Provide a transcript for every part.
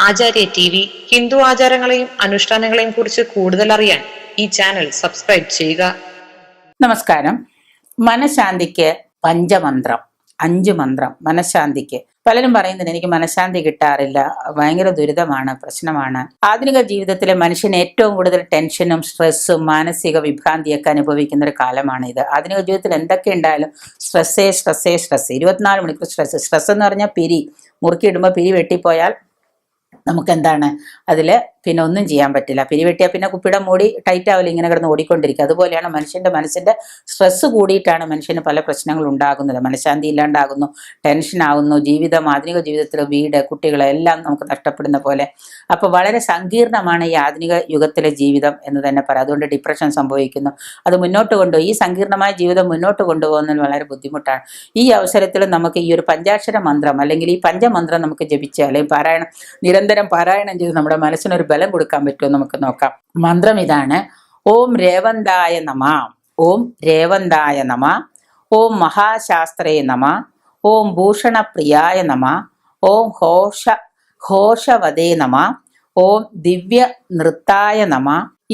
ആചാര്യ T V Hindu ആചാരങ്ങളെയും അനുഷ്ഠാനങ്ങളെയും കുറിച്ച് കൂടുതൽ അറിയാൻ ഈ ചാനൽ സബ്സ്ക്രൈബ് ചെയ്യുക. നമസ്കാരം. മനഃശാന്തിക്ക് പഞ്ചമന്ത്രം, 5 മന്ത്രം മനഃശാന്തിക്ക്. പലരും പറയുന്നത് എനിക്ക് മനഃശാന്തി കിട്ടാറില്ല, ഭയങ്കര ദുരിതമാണ്, പ്രശ്നമാണ്. ആധുനിക ജീവിതത്തിലെ മനുഷ്യന് ഏറ്റവും കൂടുതൽ ടെൻഷനും സ്ട്രെസ്സും മാനസിക വിഭ്രാന്തിയൊക്കെ അനുഭവിക്കുന്ന ഒരു കാലമാണ് ഇത്. ആധുനിക ജീവിതത്തിൽ എന്തൊക്കെ ഉണ്ടായാലും സ്ട്രെസ്സേ 24 മണിക്കൂർ സ്ട്രെസ് എന്ന് പറഞ്ഞാൽ പിരി മുറുക്കിയിടുമ്പോൾ പിരി വെട്ടിപ്പോയാൽ നമുക്ക് എന്താണ് അതിൽ പിന്നെ ഒന്നും ചെയ്യാൻ പറ്റില്ല. പിരിവെട്ടിയാൽ പിന്നെ കുപ്പിയുടെ മൂടി ടൈറ്റ് ആവില്ല, ഇങ്ങനെ കിടന്ന് ഓടിക്കൊണ്ടിരിക്കുക. അതുപോലെയാണ് മനുഷ്യന്റെ മനസ്സിന്റെ സ്ട്രെസ് കൂടിയിട്ടാണ് മനുഷ്യന് പല പ്രശ്നങ്ങൾ ഉണ്ടാകുന്നത്. മനഃശാന്തി ഇല്ലാണ്ടാകുന്നു, ടെൻഷൻ ആകുന്നു, ആധുനിക ജീവിതത്തിൽ വീട്, കുട്ടികളെ എല്ലാം നമുക്ക് നഷ്ടപ്പെടുന്ന പോലെ. അപ്പോൾ വളരെ സങ്കീർണമാണ് ഈ ആധുനിക യുഗത്തിലെ ജീവിതം എന്ന് തന്നെ പറയാം. അതുകൊണ്ട് ഡിപ്രഷൻ സംഭവിക്കുന്നു. അത് ഈ സങ്കീർണമായ ജീവിതം മുന്നോട്ട് കൊണ്ടുപോകുന്നതിന് വളരെ ബുദ്ധിമുട്ടാണ്. ഈ അവസരത്തിൽ നമുക്ക് ഈ ഒരു പഞ്ചാക്ഷര മന്ത്രം അല്ലെങ്കിൽ ഈ പഞ്ചമന്ത്രം നമുക്ക് ജപിച്ച് അല്ലെങ്കിൽ നിരന്തരം പാരായണം ചെയ്ത് നമ്മുടെ മനസ്സിനൊരു ബലം കൊടുക്കാൻ പറ്റുമോ നമുക്ക് നോക്കാം. മന്ത്രം ഇതാണ്: ഓം രേവന്തായ നമ, ഓം രേവന്തായ നമ, ഓം മഹാശാസ്ത്രേ നമ, ഓം ഭൂഷണപ്രിയായ നമ, ഓം ഘോഷവദേ നമ, ഓം ദിവ്യ നൃത്തായ നമ.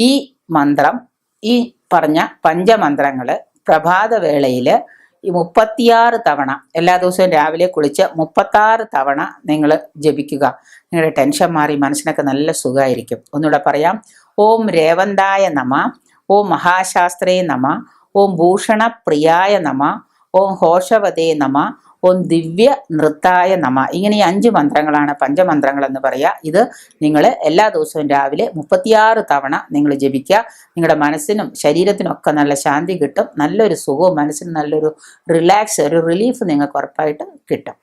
ഈ മന്ത്രം, ഈ പറഞ്ഞ പഞ്ചമന്ത്രങ്ങള് പ്രഭാതവേളയില് 36 തവണ എല്ലാ ദിവസവും രാവിലെ കുളിച്ച് 36 തവണ നിങ്ങൾ ജപിക്കുക. നിങ്ങളുടെ ടെൻഷൻ മാറി മനസ്സിനൊക്കെ നല്ല സുഖമായിരിക്കും. ഒന്നുകൂടെ പറയാം: ഓം രേവന്തായ നമ, ഓം മഹാശാസ്ത്രേ നമ, ഓം ഭൂഷണപ്രിയായ നമ, ഓം ഘോഷവദേ നമ, ഓം ദിവ്യ നൃത്തായ നമ. ഇങ്ങനെ ഈ 5 മന്ത്രങ്ങളാണ് പഞ്ചമന്ത്രങ്ങൾ എന്ന് പറയുക. ഇത് നിങ്ങൾ എല്ലാ ദിവസവും രാവിലെ 36 തവണ നിങ്ങൾ ജപിക്കുക. നിങ്ങളുടെ മനസ്സിനും ശരീരത്തിനും ഒക്കെ നല്ല ശാന്തി കിട്ടും, നല്ലൊരു സുഖവും മനസ്സിന് നല്ലൊരു റിലാക്സ്, ഒരു റിലീഫ് നിങ്ങൾക്ക് ഉറപ്പായിട്ട് കിട്ടും.